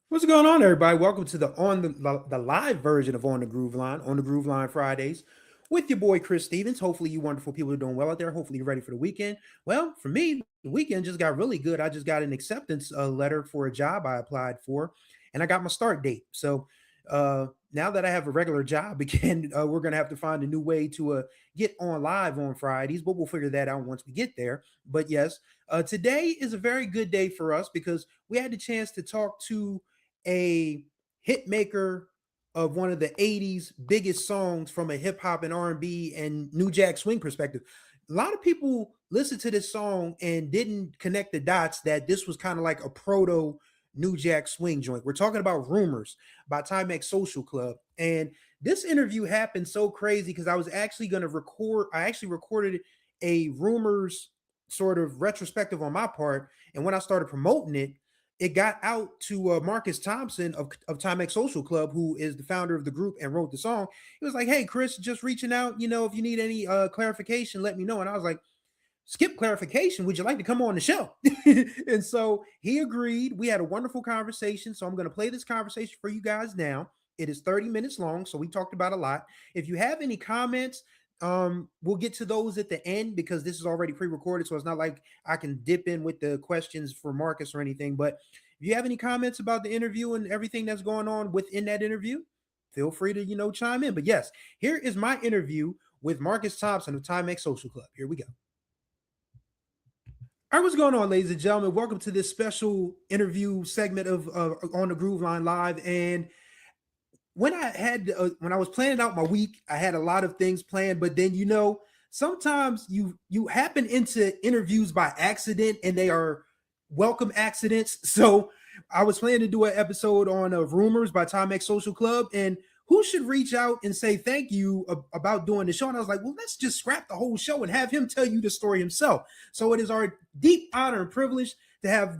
What's going on, everybody? Welcome to the live version of On the Groove Line Fridays with your boy Chris Stevens. Hopefully, you wonderful people are doing well out there. Hopefully, you're ready for the weekend. Well, for me, the weekend just got really good. I just got an acceptance letter for a job I applied for, and I got my start date. So now that I have a regular job again, we're gonna have to find a new way to get on live on Fridays, but we'll figure that out once we get there. But yes, today is a very good day for us because we had the chance to talk to a hit maker of one of the 80s biggest songs from a hip hop and R&B and new jack swing perspective. A lot of people listened to this song and didn't connect the dots that this was kind of like a proto new jack swing joint. We're talking about Rumors by Timex Social Club. And this interview happened so crazy because I was actually going to I actually recorded a Rumors sort of retrospective on my part. And when I started promoting it, it got out to Marcus Thompson of Timex Social Club, who is the founder of the group and wrote the song. He was like, "Hey, Chris, just reaching out. If you need any clarification, let me know." And I was like, "Skip clarification. Would you like to come on the show?" And so he agreed. We had a wonderful conversation. So I'm going to play this conversation for you guys now. It is 30 minutes long, so we talked about a lot. If you have any comments, we'll get to those at the end because this is already pre-recorded, so it's not like I can dip in with the questions for Marcus or anything. But if you have any comments about the interview and everything that's going on within that interview, feel free to chime in. But yes, here is my interview with Marcus Thompson of Timex Social Club. Here we go. All right, what's going on, ladies and gentlemen? Welcome to this special interview segment of On the Groove Line Live. And when I was planning out my week, I had a lot of things planned, but then sometimes you happen into interviews by accident, and they are welcome accidents. So I was planning to do an episode on Rumors by Timex Social Club, and who should reach out and say thank you about doing the show. And I was like, well, let's just scrap the whole show and have him tell you the story himself. So it is our deep honor and privilege to have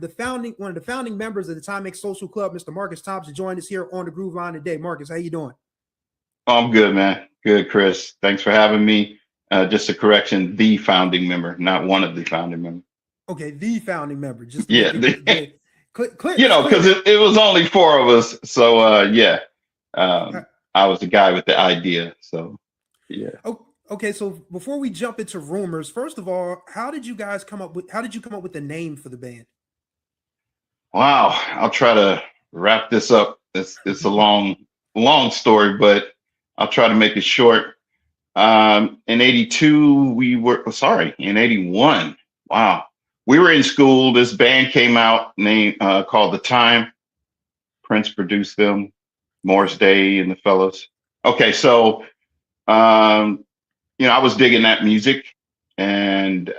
one of the founding members of the Timex Social Club, Mr. Marcus Thompson, join us here on the Groove Line today. Marcus, how you doing? I'm good, man. Good, Chris. Thanks for having me. Just a correction, the founding member, not one of the founding members. Okay, the founding member, just to Yeah, make it clear. because Clear. it was only four of us. So, yeah, Uh, I was the guy with the idea. So, yeah. okay, so before we jump into rumors, first of all, how did you come up with the name for the band? Wow. I'll try to wrap this up. It's a long story, but I'll try to make it short. In 82, in 81. Wow. We were in school. This band came out named called The Time. Prince produced them, Morris Day and the fellows. Okay, so um, I was digging that music, and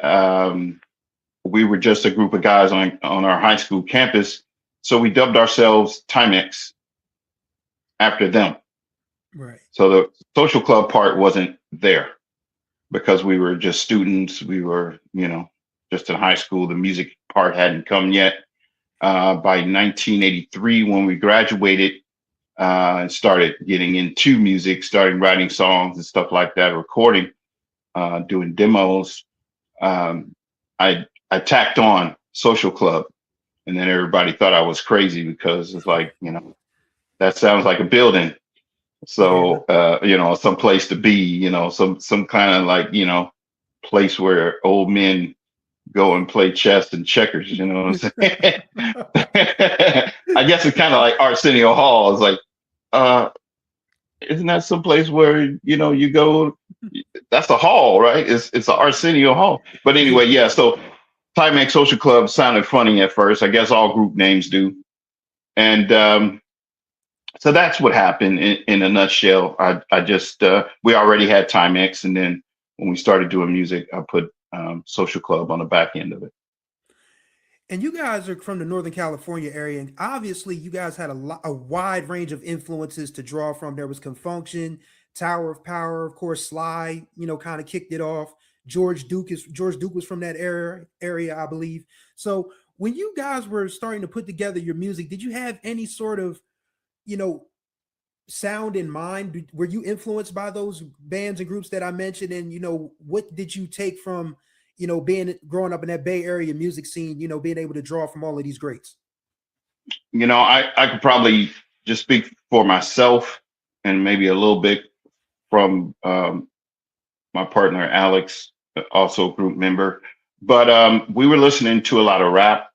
we were just a group of guys on our high school campus. So we dubbed ourselves Timex after them. Right. So the social club part wasn't there because we were just students. We were, just in high school. The music part hadn't come yet. By 1983, when we graduated and started getting into music, starting writing songs and stuff like that, recording, doing demos, um, I tacked on social club, and then everybody thought I was crazy because it's like, that sounds like a building. Yeah. So, some place to be, some kind of like, place where old men go and play chess and checkers, you know what I'm saying? I guess it's kind of like Arsenio Hall. It's like, uh, isn't that some place where, you go, that's a hall, right? It's an Arsenio Hall. But Yeah. anyway, yeah, so Timex Social Club sounded funny at first. I guess all group names do. And so that's what happened in a nutshell. I just we already had Timex, and then when we started doing music, I put Social Club on the back end of it. And you guys are from the Northern California area, and obviously you guys had a wide range of influences to draw from. There was Confunction, Tower of Power, of course. Sly, kind of kicked it off. George Duke was from that area, I believe. So when you guys were starting to put together your music, did you have any sort of you know sound in mind? Were you influenced by those bands and groups that I mentioned? And what did you take from being growing up in that Bay Area music scene? Being able to draw from all of these greats. I could probably just speak for myself and maybe a little bit from my partner Alex, also a group member. But we were listening to a lot of rap,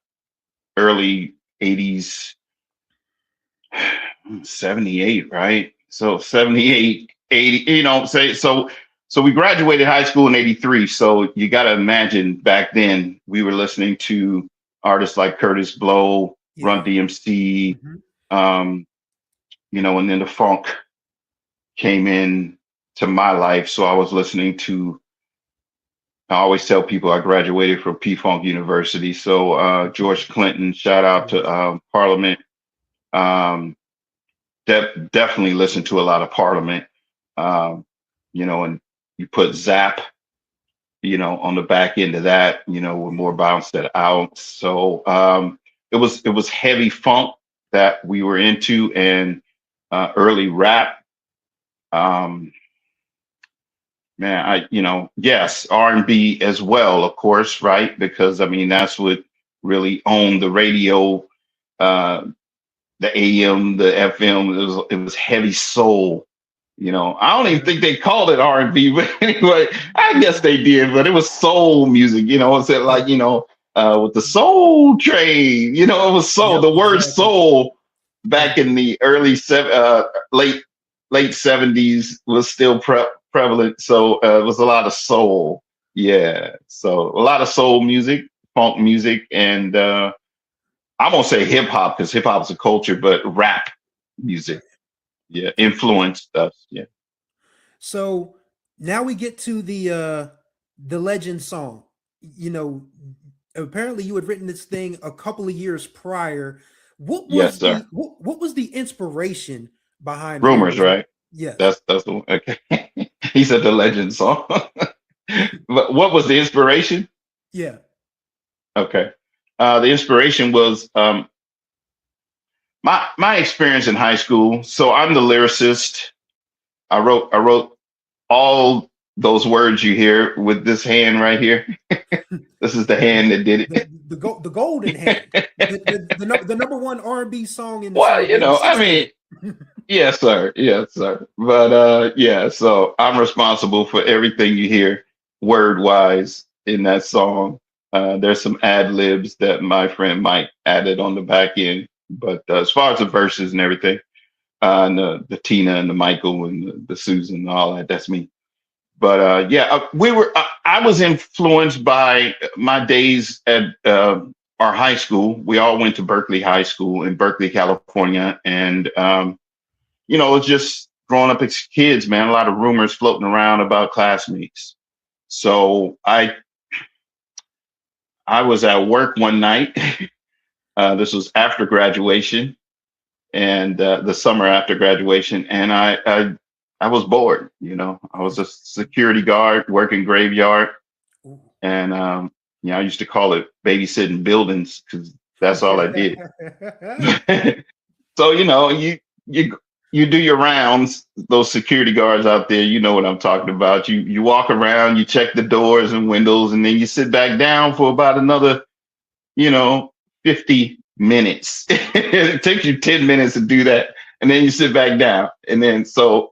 early '80s, 78, right? So 78, 80, say so we graduated high school in '83. So you got to imagine back then we were listening to artists like Curtis Blow, Yeah. Run DMC, Mhm. um, and then the funk came in to my life. So I was listening to, I always tell people I graduated from P Funk University. So George Clinton, shout out to Yes. Parliament. Um, definitely listen to a lot of Parliament. Um, and you put Zap, on the back end of that, with more bounce that out. So it was heavy funk that we were into, and early rap. Um, Man, yes, R&B as well, of course, right? Because I mean, that's what really owned the radio, uh, the AM, the FM. It was heavy soul. I don't even think they called it R&B, but anyway, I guess they did. But it was soul music. It's Yeah. like with the Soul Train. It was soul. Yep. The word Exactly. soul back Yeah. in the late '70s was still prevalent. So it was a lot of soul. Yeah. So a lot of soul music, funk music, and I won't say hip hop because hip hop is a culture, but rap music. Yeah, influenced us. Yeah. So now we get to the legend song. You know, apparently you had written this thing a couple of years prior. What Yes, was sir. what was the inspiration behind Rumors, Rumors? right? Yes. That's the one. Okay. He said the legend song. But what was the inspiration? Yeah. Okay. The inspiration was my experience in high school. So I'm the lyricist. I wrote all those words you hear with this hand right here. This is the hand that did The golden hand. it. The number one R&B song in Well, in the I 60s. mean, yes, sir. Yes, sir. But yeah, so I'm responsible for everything you hear word wise in that song. There's some ad libs that my friend Mike added on the back end. But as far as the verses and everything, and the Tina and the Michael and the Susan and all that, that's me. But yeah, I was influenced by my days at our high school. We all went to Berkeley High School in Berkeley, California, and it's just growing up as kids, man. A lot of rumors floating around about classmates. So I was at work one night. This was after graduation, and the summer after graduation, and I was bored. I was a security guard working graveyard, Ooh. and I used to call it babysitting buildings because that's all I did. So you you do your rounds. Those security guards out there, you know what I'm talking about. You walk around, you check the doors and windows, and then you sit back down for about another, you know, 50 minutes. It takes you 10 minutes to do that, and then you sit back down, and then so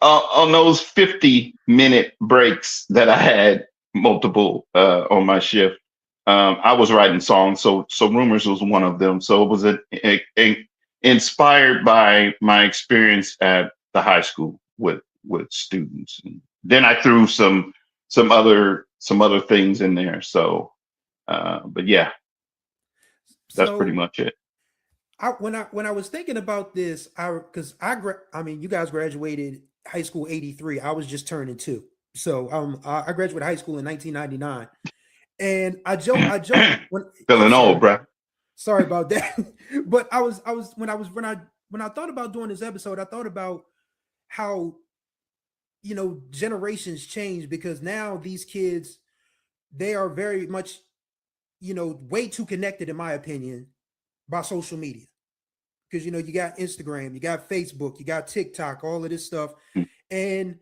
on those 50-minute breaks that I had multiple on my shift, I was writing songs. So Rumors was one of them. So it was inspired by my experience at the high school with students. And then I threw some other things in there. So but yeah, that's pretty So much it. when I was thinking about this, I mean, you guys graduated high school 83. I was just turning two. So I graduated high school in 1999. And I joke when I'm Feeling old, sorry. bruh. Sorry about that. But when I thought about doing this episode, I thought about how generations change, because now these kids, they are very much, way too connected, in my opinion, by social media. Because you got Instagram, you got Facebook, you got TikTok, all of this stuff. And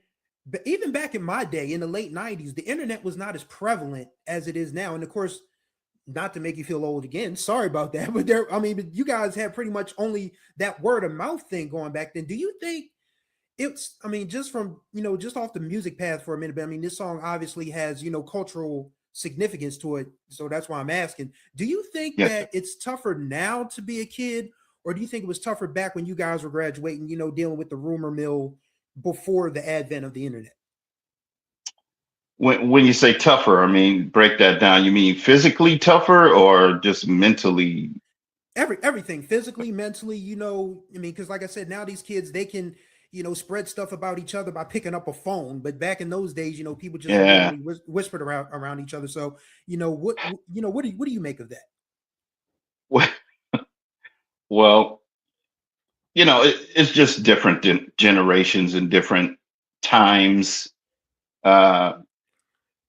but even back in my day, in the late 90s, the internet was not as prevalent as it is now. And of course, not to make you feel old again. Sorry about that, but there. I mean, but you guys had pretty much only that word of mouth thing going back then. Do you think it's? I mean, just from just off the music path for a minute, but I mean, this song obviously has cultural significance to it, so that's why I'm asking. Do you think Yes, sir. that it's tougher now to be a kid, or do you think it was tougher back when you guys were graduating? Dealing with the rumor mill before the advent of the internet. When you say tougher, I mean, break that down. You mean physically tougher or just mentally? Everything, physically, mentally, I mean, because like I said, now these kids, they can spread stuff about each other by picking up a phone, but back in those days, people just Yeah. literally whispered around each other. So what do you make of that? Well, it's just different generations and different times. Uh,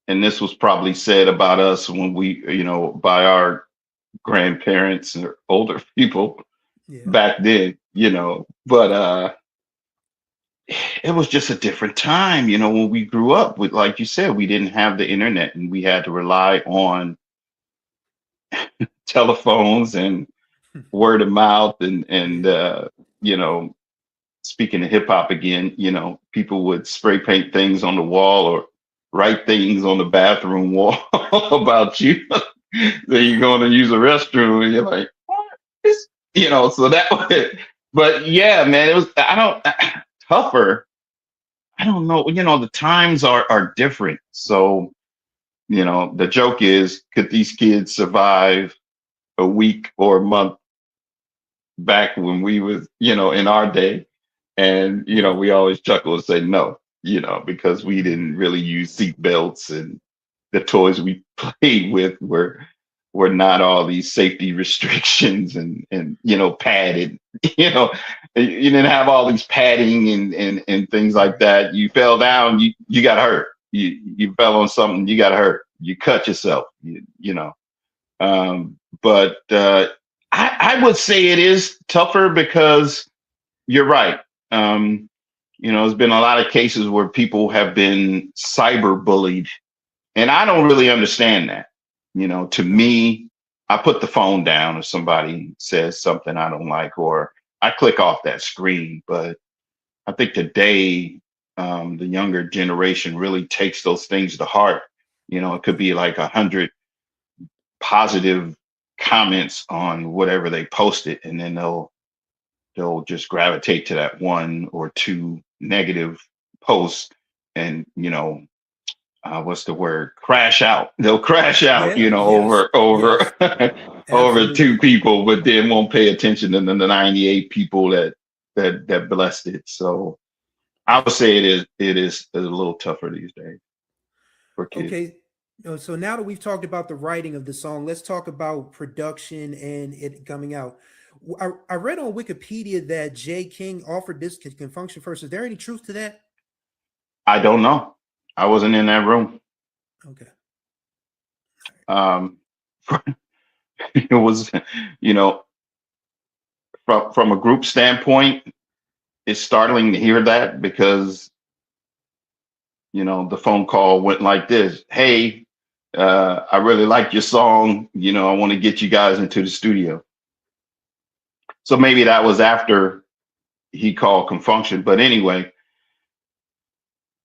and this was probably said about us when we, by our grandparents or older people Yeah. back then, but it was just a different time, when we grew up with, like you said, we didn't have the internet and we had to rely on telephones and word of mouth and Yeah. you know, speaking of hip hop again, people would spray paint things on the wall or write things on the bathroom wall about you. Then you're going to use a restroom and you're like, what is, so that was, but yeah, man, it was, I don't, tougher. I don't know. The times are different. So, the joke is, could these kids survive a week or a month back when we was, in our day? And, Yeah. we always chuckle and say no, because we Mhm. didn't really use seat belts and the toys we played with were not all these safety restrictions and padded. you know you didn't have all these padding and things like Right. that. You fell down, you got hurt. You fell on something, you got hurt, you cut yourself. But I would say it is tougher because you're right. um there's been a lot of cases where people have been cyber bullied, and I don't really understand that. To Okay. me, I put the phone down if somebody says something I don't like, or I click off that screen. But I think today, the younger generation really takes those things to heart. It could be like 100 positive comments on whatever they posted, and then they'll just gravitate to that one or two negative posts, and what's the word, crash out. They'll crash out, Yeah. Yes. over Yes. over two Absolutely. people, but then won't pay attention to the 98 people that blessed it. So I would Yeah. say it is a little tougher these days for kids. Okay. So now that we've talked about the writing of the song, let's talk about production and it coming out. I read on Wikipedia that Jay King offered this can function first. Is there any truth to that? I don't know. I wasn't in that room. Okay. um it was, you know from a group standpoint, it's startling to hear that, because the phone call went like this: hey, I really like your song, I want to get you guys into the studio. So maybe that was after he called Confunction. But anyway,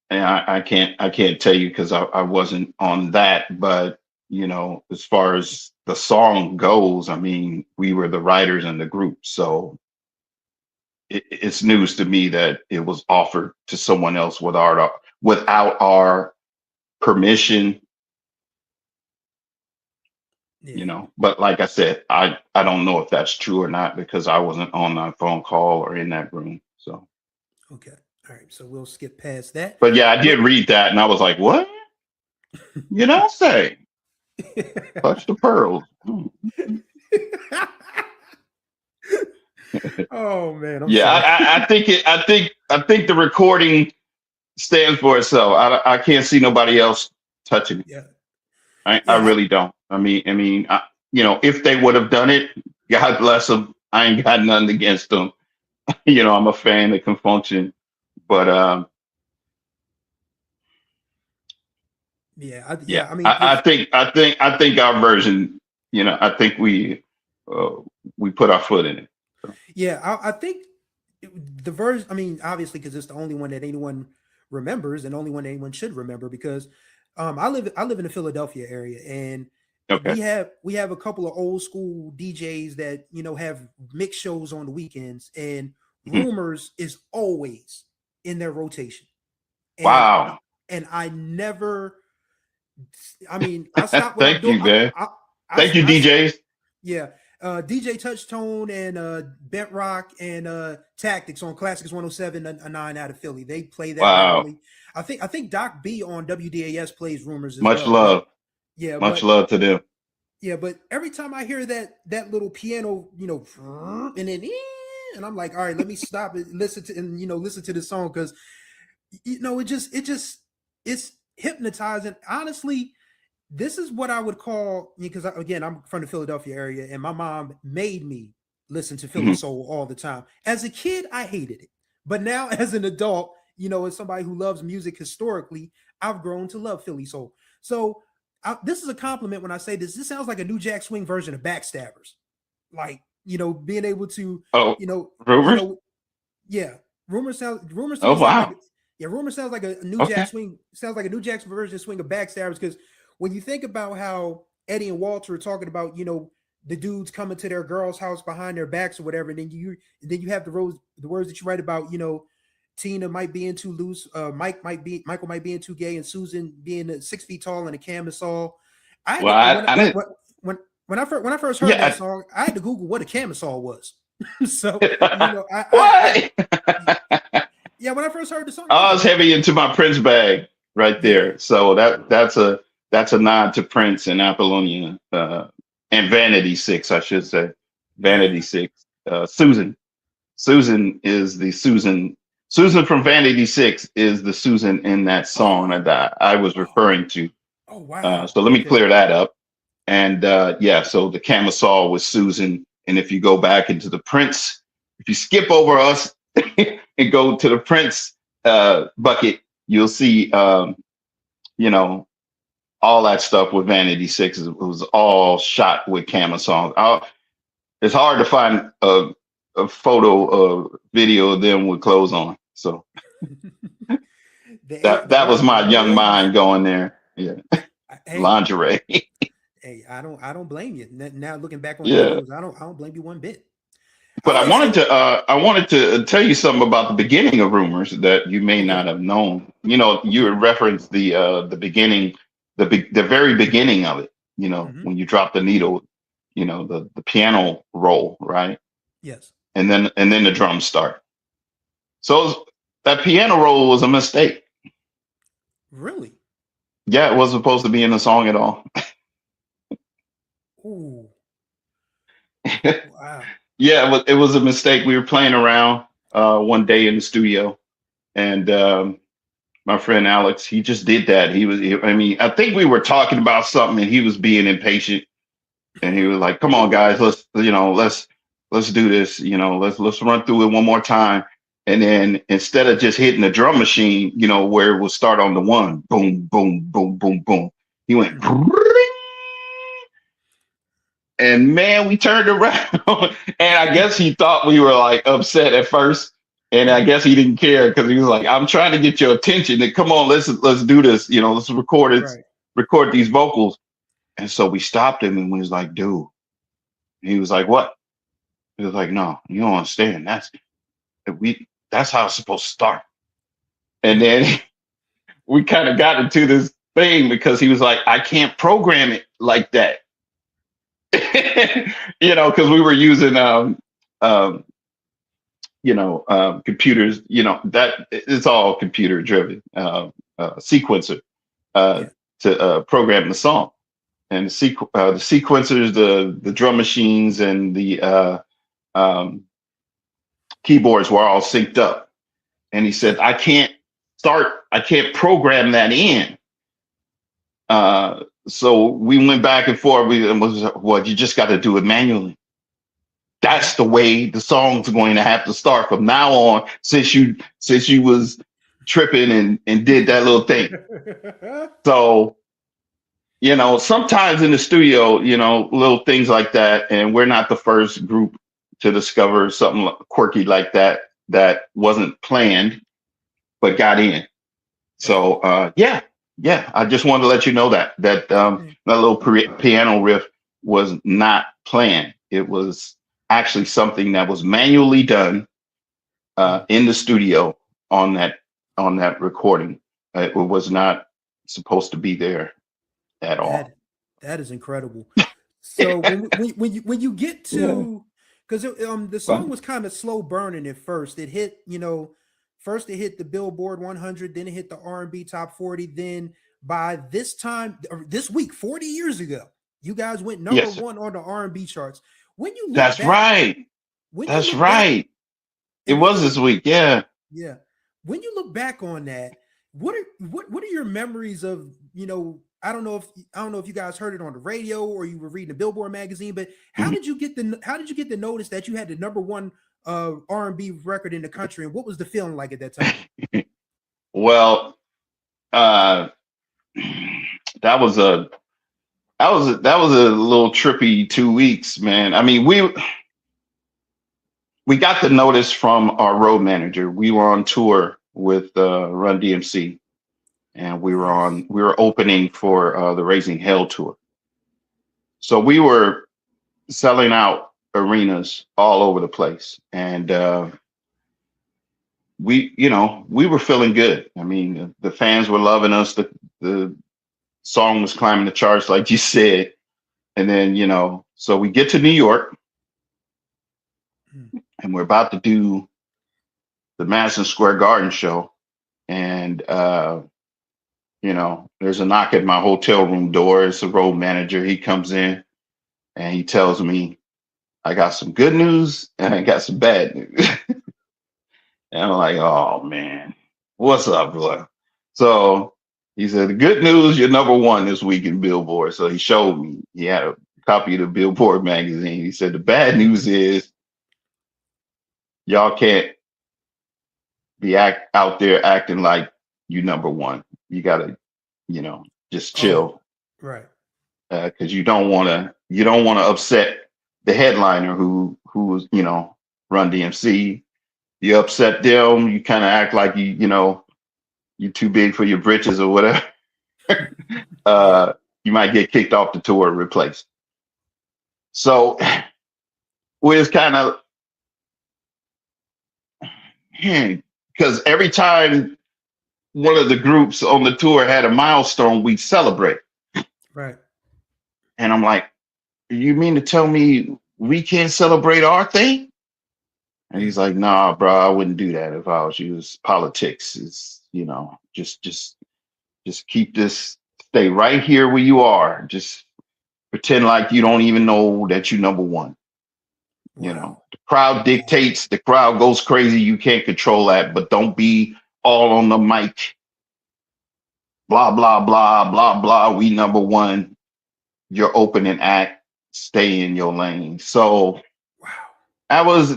and I can't tell you because I wasn't on that. But as far as the song goes, I mean, we were the writers in the group, so it's news to me that it was offered to someone else without our permission. Yeah. But like I said, I don't know if that's true or not, because I wasn't on that phone call or in that room. So, Okay. All right. So we'll skip past that. but yeah, I did What? read that and I was like, what? You don't say. Touch the pearls. Oh man, I'm Yeah, sorry. I think the recording stands for itself. I can't see nobody else touching it. Yeah. I Yeah. really don't. If they would have done it, God bless them. I ain't got nothing against them. I'm a fan that can function, but Yeah. yeah, I mean, I think our version. I think uh, we put our foot in it. So, Yeah, I think the version. I mean, obviously, because it's the only one that anyone remembers, and only one anyone should remember. Because I live in the Philadelphia area, and okay. we have a couple of old school DJs that have mix shows on the weekends, and Mhm. Rumors is always in their rotation, and Wow. I never. I mean, I stop what I'm Thank doing. you, man. I, Thank you, I DJs. yeah. DJ Touchtone and Bent Rock and Tactics on Classics 107 and 9 out of Philly. They play that Wow. regularly. I think Doc B on WDAS plays Rumors as Much well. But love. yeah, Much but love to them. yeah, but every time I hear that little piano, and then and I'm like, all right, let me stop it, listen to and listen to the song because it's hypnotizing. Honestly, this is what I would call because again I'm from the Philadelphia area and my mom made me listen to Philly Mhm. soul all the time. As a kid, I hated it, but now as an adult, as somebody who loves music historically, I've grown to love Philly soul. So this is a compliment when I say this. This sounds like a New Jack Swing version of Backstabbers, like being able to, Oh, you know, you rumors. know, yeah. Rumor to Oh, me sounds like wow. rumor sounds like a New Jack Okay. Swing sounds like a New Jack version of Swing of Backstabbers because when you think about how Eddie and Walter are talking about the dudes coming to their girl's house behind their backs or whatever, and then you have the words that you write about Tina might be in too loose, Michael might be in too gay, and Susan being 6 feet tall and a camisole. I had Well, to, when I didn't. when I first heard that Yeah. song, I had to Google what a camisole was. So I What? yeah, when I first heard the song, I was I was like, what? heavy into my Prince bag right Yeah, there. So that's a nod to Prince and Apollonia, and Vanity Six, I should say. Vanity yeah. Six. Susan. Susan is the Susan. Susan from Vanity Six is the Susan in that song Oh, that I was oh, referring to. oh, wow. So let me Okay. clear that up. And yeah, so the camisole was Susan. And if you go back into the Prince, if you skip over us and go to the Prince bucket, you'll see, you know, all that stuff with Vanity Six was all shot with camisole. It's hard to find a photo or video of them with clothes on. So The that was old my young ladies. mind going there. Yeah, Hey, lingerie. hey, I don't blame you. Now looking back on the Yeah. videos, I don't blame you one bit. But All right, so I wanted to tell you something about the beginning of Rumors that you may okay, not have known. You okay. had referenced the beginning, the very beginning of it. Hmm. When you drop the needle, the piano roll, right, Yes. and then the drums start. So that piano roll was a mistake. Really? Yeah, it wasn't supposed to be in the song at all. Ooh, wow. Yeah, it was a mistake. We were playing around one day in the studio, and my friend Alex, he just did that. I mean, I think we were talking about something and he was being impatient and he was like, come on, guys, let's do this. Let's run through it one more time. And then instead of just hitting the drum machine, where it will start on the one, boom, boom, boom, boom, boom, he went, Hmm. and man, we turned around and I guess he thought we were like upset at first. And I Hmm. guess he didn't care because he was like, I'm trying to get your attention. And come on, let's do this. Let's record it, Right. record these vocals. And so we stopped him and we was like, dude. And he was like, what? He was like, no, you don't understand. That's how it's supposed to start. And Hmm. then we kind of got into this thing because he was like, I can't program it like that. Because we were using um, computers, that it's all computer driven, sequencer, uh, Yeah. to program the song. And the sequencers, the drum machines, and the um, keyboards were all synced up. And he said, I can't program that in. So we went back and forth. Well, you just got to do it manually. Hmm. That's the way the song's going to have to start from now on, since you was tripping and did that little thing. So sometimes in the studio, little things like that, and we're not the first group to discover something quirky like that wasn't planned but got in. Yeah. So yeah, I just wanted to let you know Mm. that little piano riff was not planned. It was actually something that was manually done Mm. in the studio on that recording. It was not supposed to be there at all. That that is incredible. So when you get Yeah. to, because the song Fun. was kind of slow burning at first. It hit, first it hit the Billboard 100, then it hit the R&B top 40. Then by this time, or this week, 40 years ago, you guys went number Yes, sir. one on the R&B charts. When you look That's back, right. when you That's look back, right. It and when was you look this week. Yeah. Yeah. When you look back on that, what are your memories of, I don't know if you guys heard it on the radio or you were reading a Billboard magazine, but how did you get the notice that you had the number one R&B record in the country, and what was the feeling like at that time? Well, uh, that was a that was a little trippy 2 weeks, man. I mean, we got the notice from our road manager. We were on tour with Run DMC, and Yes. we were opening for the Raising Hell tour. So we were selling out arenas all over the place, and we were feeling good. I mean, the fans were loving us. The song was climbing the charts, like you said. And then, so we get to New York, Mm. and we're about to do the Madison Square Garden show. And, there's a knock at my hotel room door. It's a road manager. He comes in and he tells me, I got some good news and I got some bad news. And I'm like, oh man, what's up, bro? So he said, the good news, you're number one this week in Billboard. So he showed me, he had a copy of the Billboard magazine. He said, the bad news is y'all can't be out there acting like you number one. You gotta, just Oh, chill, right. because you don't want to upset the headliner who was, Run DMC. You upset them, you kind of act like you're too big for your britches or whatever. Yeah. uh, you might get kicked off the tour and replaced. So we was kind of, because every time one of the groups on the tour had a milestone, we'd celebrate. Right. And I'm like, you mean to tell me we can't celebrate our thing? And Mm. he's like, nah, bro, I wouldn't do that if I was you. It's politics. It's, just keep this, stay right here where you are. Just pretend like you don't even know that you number one. Wow. The crowd dictates, the crowd goes crazy. You can't control that, but don't be all on the mic. Blah, blah, blah, blah, blah. We number one. Your opening act. Stay in your lane. So Wow. that was a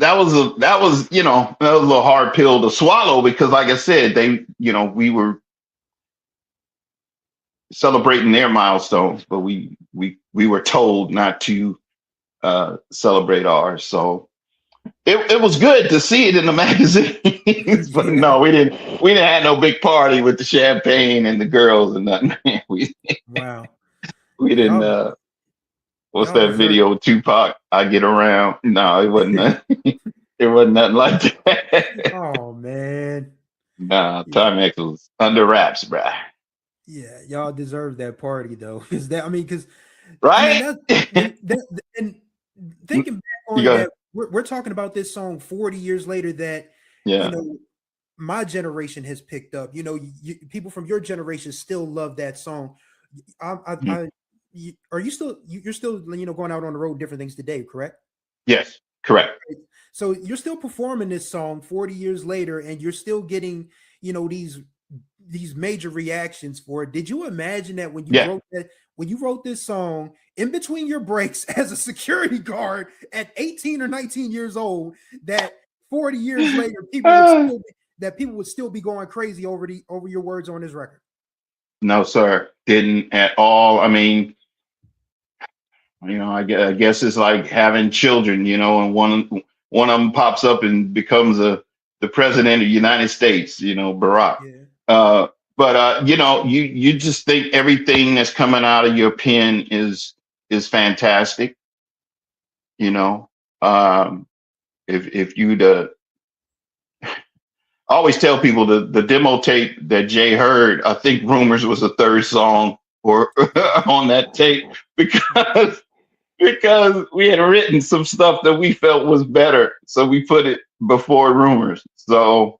little hard pill to swallow because, like I said, we were celebrating their milestones, but we were told not to celebrate ours. So it was good to see it in the magazines, but Yeah. no, we didn't have no big party with the champagne and the girls and nothing. Wow. We didn't. Y'all What's y'all that deserve. video? Tupac, I get around. No, it wasn't. It wasn't nothing like that. Oh man. Nah, Yeah. Timex was under wraps, bruh. Yeah, y'all deserve that party though, because because Right? that's when and thinking back You on go. that, we're talking about this song 40 years later that you Yeah. know my generation has picked up. People from your generation still love that song. Mhm. Are you still you're still going out on the road, different things today, correct? Yes. Correct. So you're still performing this song 40 years later, and you're still getting, these major reactions for it. Did you imagine that Yeah. when you wrote this song in between your breaks as a security guard at 18 or 19 years old, that 40 years later people would Uh, still be, that people would still be going crazy over your words on this record? No, sir, didn't at all. I mean, I guess it's like having children, and one of them pops up and becomes the president of the United States, Barack. Yeah, Uh, but you just think everything that's coming out of your pen is fantastic, you know. Um, if you'd I always tell people the demo tape that Jay heard, I think Rumors was the third song or on that tape because we had written some stuff that we felt was better. So we put it before Rumors. So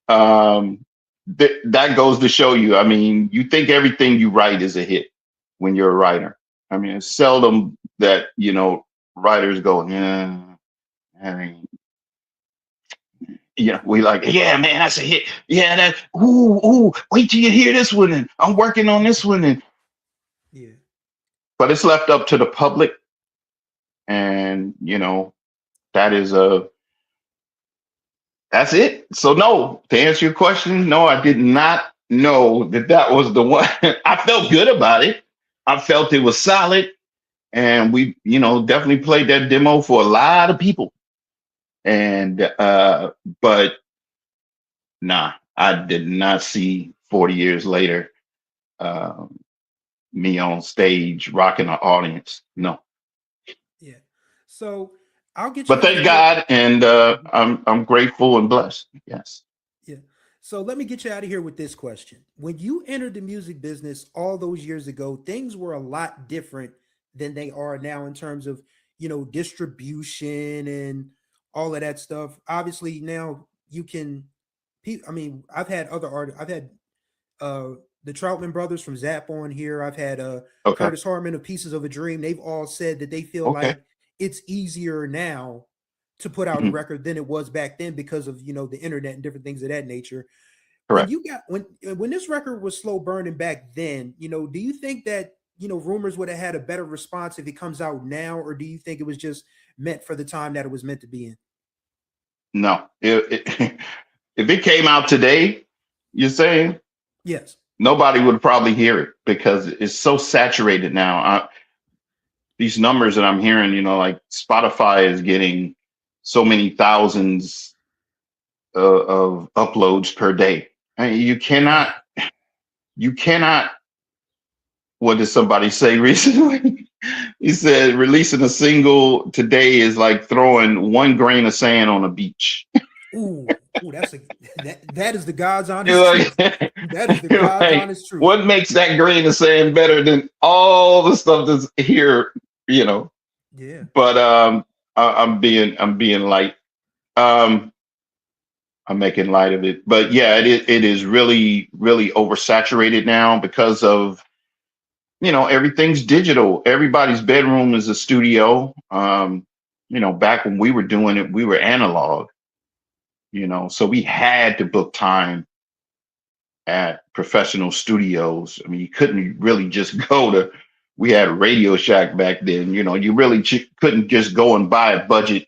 that goes to show you. I mean, you think everything you write is a hit when you're a writer. I mean, it's seldom that, writers go, yeah, I mean, yeah, we like, yeah, man, that's a hit. Yeah, ooh, wait till you hear this one. And I'm working on this one. yeah, But it's left up to the public. And, that is that's it. So no, to answer your question, no, I did not know that was the one. I felt good about it. I felt it was solid. And we, definitely played that demo for a lot of people. And, but nah, I did not see 40 years later um, me on stage rocking an audience. No, yeah. So I'll get you but out of thank here. God, and Mhm. I'm grateful and blessed. Yes. Yeah. So let me get you out of here with this question. When you entered the music business all those years ago, things were a lot different than they are now in terms of, distribution and all of that stuff. Obviously, now you can, I mean, I've had other artists, I've had uh the Troutman brothers from Zap on here. I've had Okay. Curtis Hartman of Pieces of a Dream. They've all said that they feel Okay. like it's easier now to put out a Mhm. record than it was back then because of the internet and different things of that nature. When Correct. you got when this record was slow burning back then, do you think that Rumors would have had a better response if it comes out now, or do you think it was just meant for the time that it was meant to be in? No, if it came out today, you're saying Yes. nobody would probably hear it because it's so saturated now. These numbers that I'm hearing, like Spotify is getting so many thousands of uploads per day. I mean, Right. you cannot. What did somebody say recently? He said releasing a single today is like throwing one grain of sand on a beach. Ooh, that's a that is the God's honest You're truth. like, That is the you're God's like, honest truth. what makes that grain of sand better than all the stuff that's here? You know. Yeah. But I'm being light. Um, I'm making light of it. But yeah, it is really really oversaturated now because of everything's digital. Everybody's bedroom is a studio. Back when we were doing it, we were analog. So we had to book time at professional studios. I mean, you couldn't really just go to. We had a Radio Shack back then. You really couldn't just go and buy a budget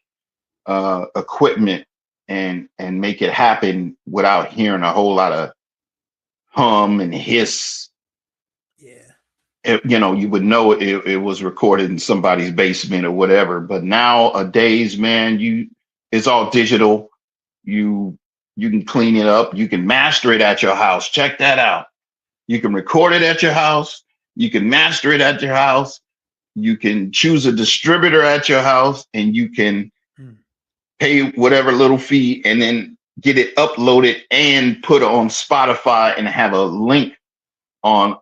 equipment and make it happen without hearing a whole lot of hum and hiss. Yeah. You would know it was recorded in somebody's basement or whatever. But nowadays, man, it's all digital. You you can clean it up. You can master it at your house. Check that out. You can record it at your house. You can master it at your house. You can choose a distributor at your house, and you can Hmm. pay whatever little fee and then get it uploaded and put on Spotify and have a link on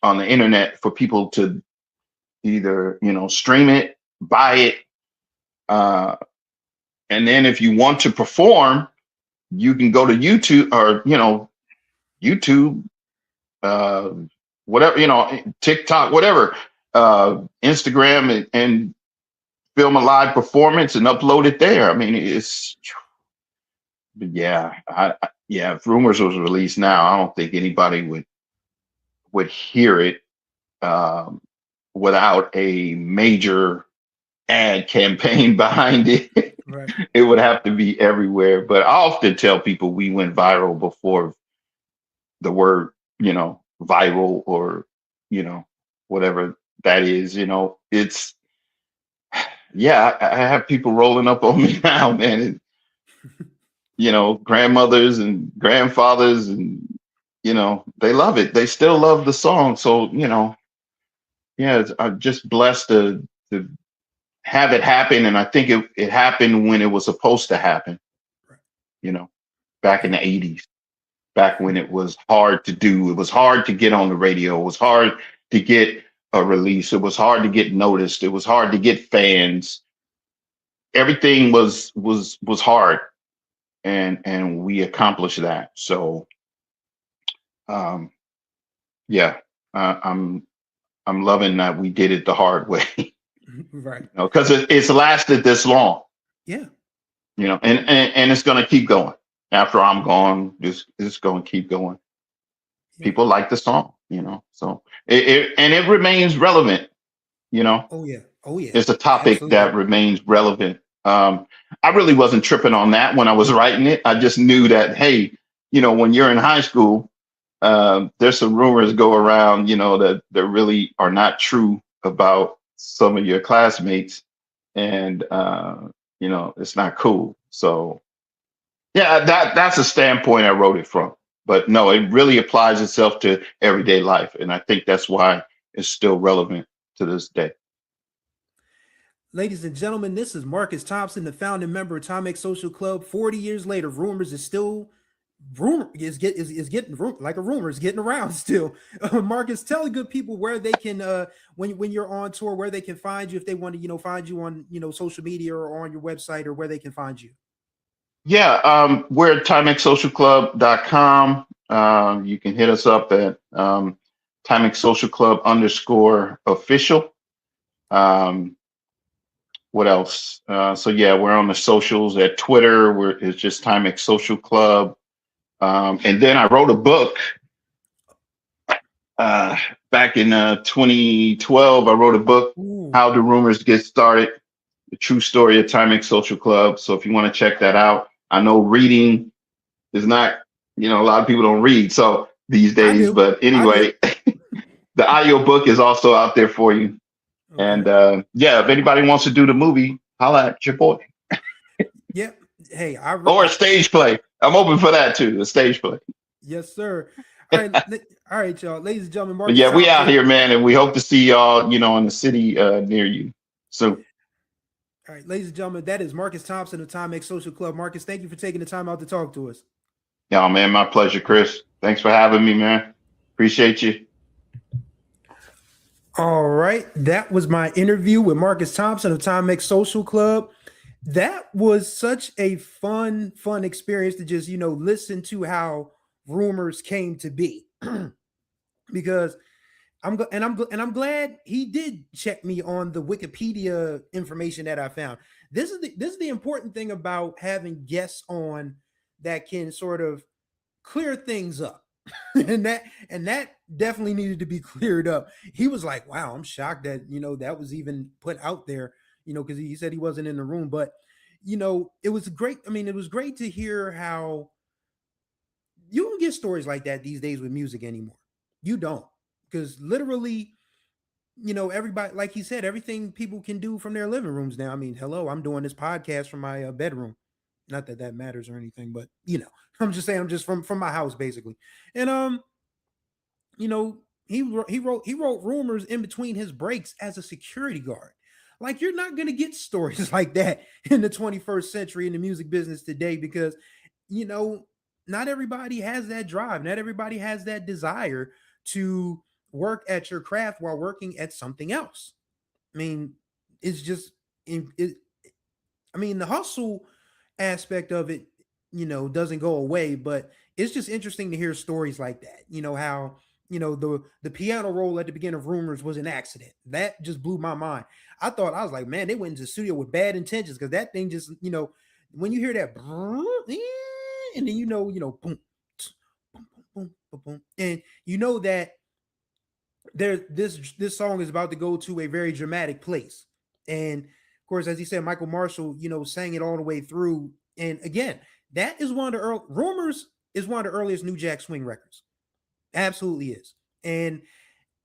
the internet for people to either stream it, buy it, uh, and then if you want to perform, you can go to YouTube or YouTube, uh, whatever TikTok, whatever, Instagram, and film a live performance and upload it there. I mean, but yeah, yeah. If Rumors was released now, I don't think anybody would hear it um, without a major ad campaign behind it. Right. It would have to be everywhere. But I often tell people we went viral before the word viral or, you know, whatever that is, it's, yeah, I have people rolling up on me now, man. Grandmothers and grandfathers and, they love it. They still love the song. So, yeah, I'm just blessed to have it happen. And I think it happened when it was supposed to happen, Right. you know, back in the 80s, back when it was hard to do. It was hard to get on the radio. It was hard to get a release. It was hard to get noticed. It was hard to get fans. Everything was hard, and we accomplished that. So, um, yeah, I'm loving that we did it the hard way, Right. because it's lasted this long, Yeah. and it's going to keep going after I'm gone. It's going to keep going. Yeah. People like the song, so it remains relevant. Oh yeah. Oh yeah. It's a topic Absolutely. that remains relevant. I really wasn't tripping on that when I was writing it. I just knew that, hey, when you're in high school, there's some rumors go around, that really are not true about some of your classmates, and it's not cool. So yeah, that's a standpoint I wrote it from. But no, it really applies itself to everyday life, and I think that's why it's still relevant to this day. Ladies and gentlemen, this is Marcus Thompson, the founding member of Timex Social Club. 40 years later, rumors is still rumor is getting like a rumor is getting around still. Marcus, tell the good people where they can when you're on tour, where they can find you if they want to find you on social media or on your website, or where they can find you. Yeah, we're at timexsocialclub.com. You can hit us up at Timex Social Club _official. What else? So yeah, we're on the socials at Twitter. It's just Timex Social Club. And then I wrote a book back in 2012. I wrote a book, Ooh. How Do Rumors Get Started? The True Story of Timex Social Club. So if you want to check that out, I know reading is not, a lot of people don't read so these I days, do. but I do. anyway, the audio book is also out there for you. Okay. And yeah, if anybody wants to do the movie, holla at your boy. Yeah. Hey, Or a stage play. I'm open for that too, a stage play. Yes, sir. All right, all right, y'all. Ladies and gentlemen, But Marcus yeah, we out Thompson. here, man, and we hope to see y'all, in the city near you. So, All right, ladies and gentlemen, that is Marcus Thompson of Timex Social Club. Marcus, thank you for taking the time out to talk to us. yeah, man, my pleasure, Chris. Thanks for having me, man. Appreciate you. All right, that was my interview with Marcus Thompson of Timex Social Club. That was such a fun experience to just listen to how rumors came to be, because I'm glad he did check me on the Wikipedia information that I found. This is the important thing about having guests on that can sort of clear things up. and that definitely needed to be cleared up. He was like, "Wow, I'm shocked that that was even put out there." Because he said he wasn't in the room, but it was great. I mean, it was great to hear how you don't get stories like that these days with music anymore. You don't, because literally, everybody, like he said, everything people can do from their living rooms now. I mean, hello, I'm doing this podcast from my bedroom. Not that that matters or anything, but I'm just saying, I'm just from my house basically. And you know, he wrote rumors in between his breaks as a security guard. Like, you're not gonna get stories like that in the 21st century in the music business today, because you know, not everybody has that drive. Not everybody has that desire to work at your craft while working at something else. I mean, it's just it, I mean, the hustle aspect of it, doesn't go away, but it's just interesting to hear stories like that. How, the piano roll at the beginning of Rumors was an accident. That just blew my mind. I was like, man, they went into the studio with bad intentions, because that thing just, when you hear that, and then boom, boom, boom, boom, boom, and you know that this song is about to go to a very dramatic place. And of course, as he said, Michael Marshall, sang it all the way through. And again, that is one of the Rumors is one of the earliest New Jack Swing records. Absolutely is. And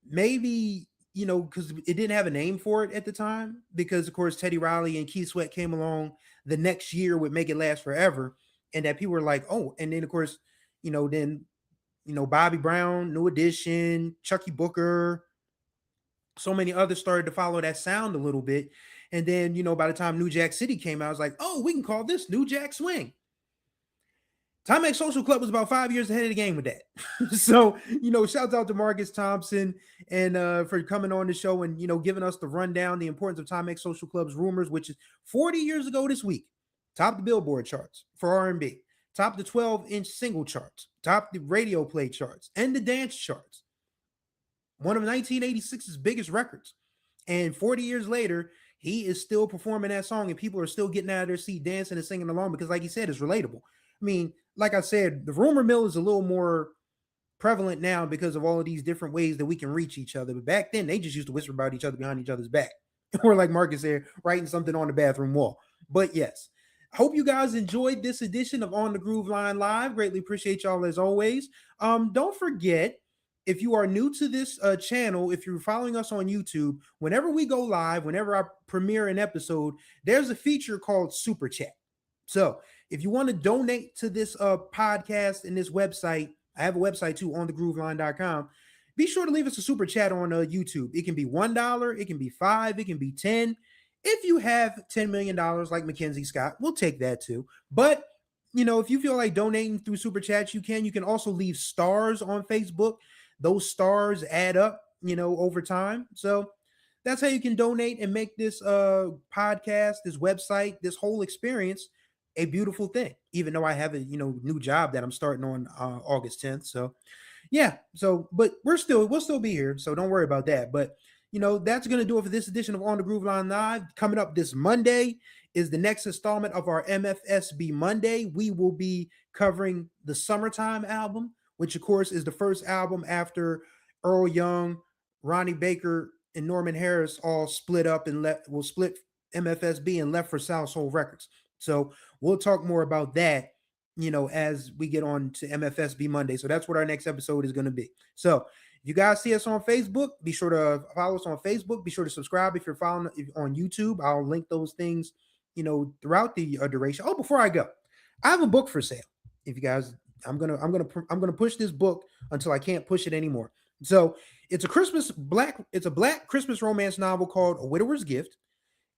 maybe, because it didn't have a name for it at the time, because of course Teddy Riley and Keith Sweat came along the next year with Make It Last Forever, and that people were like, oh, and then of course, then Bobby Brown, New Edition, Chucky Booker, so many others started to follow that sound a little bit. And then, by the time New Jack City came out, I was like, oh, we can call this New Jack Swing. Timex Social Club was about 5 years ahead of the game with that. So, shouts out to Marcus Thompson and for coming on the show and, giving us the rundown, the importance of Timex Social Club's Rumors, which is 40 years ago this week. Top the Billboard charts for R&B, top the 12-inch single charts, top the radio play charts, and the dance charts. One of 1986's biggest records. And 40 years later, he is still performing that song and people are still getting out of their seat dancing and singing along because, like he said, it's relatable. I mean, like I said, the rumor mill is a little more prevalent now because of all of these different ways that we can reach each other. But back then, they just used to whisper about each other behind each other's back. Or like Marcus said, writing something on the bathroom wall. But yes, hope you guys enjoyed this edition of On the Groove Line Live. Greatly appreciate y'all as always. Don't forget, if you are new to this channel, if you're following us on YouTube, whenever we go live, whenever I premiere an episode, there's a feature called Super Chat. So if you want to donate to this podcast and this website, I have a website too, onthegrooveline.com. Be sure to leave us a super chat on YouTube. It can be $1, it can be $5, it can be 10. If you have $10 million like Mackenzie Scott, we'll take that too. But if you feel like donating through super chats, you can. You can also leave stars on Facebook. Those stars add up, over time. So that's how you can donate and make this podcast, this website, this whole experience a beautiful thing, even though I have a new job that I'm starting on August 10th. So yeah, but we'll still be here, so don't worry about that. But that's gonna do it for this edition of On the Groove Line Live. Coming up this Monday is the next installment of our MFSB Monday. We will be covering the Summertime album, which of course is the first album after Earl Young, Ronnie Baker, and Norman Harris all split up and will split MFSB and left for South Soul Records. So we'll talk more about that, as we get on to MFSB Monday. So that's what our next episode is going to be. So if you guys see us on Facebook, be sure to follow us on Facebook. Be sure to subscribe if you're following on YouTube. I'll link those things, throughout the duration. Oh, before I go, I have a book for sale. If you guys, I'm gonna push this book until I can't push it anymore. So it's a black Christmas romance novel called A Widower's Gift,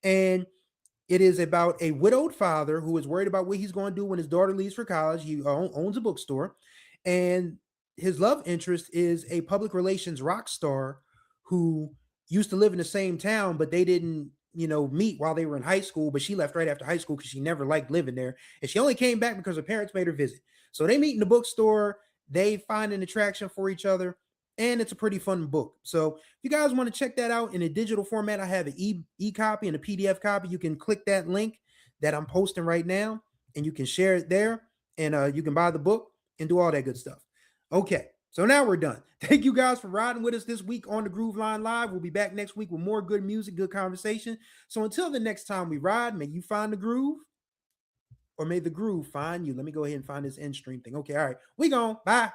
and it is about a widowed father who is worried about what he's going to do when his daughter leaves for college. He owns a bookstore, and his love interest is a public relations rock star who used to live in the same town, but they didn't, meet while they were in high school. But she left right after high school because she never liked living there, and she only came back because her parents made her visit. So they meet in the bookstore. They find an attraction for each other, and it's a pretty fun book. So if you guys want to check that out in a digital format, I have an e-copy and a PDF copy. You can click that link that I'm posting right now, and you can share it there, and you can buy the book and do all that good stuff. Okay, so now we're done. Thank you guys for riding with us this week on the Groove Line Live. We'll be back next week with more good music, good conversation. So until the next time we ride, may you find the groove, or may the groove find you. Let me go ahead and find this end stream thing. Okay, all right, we gone. Bye.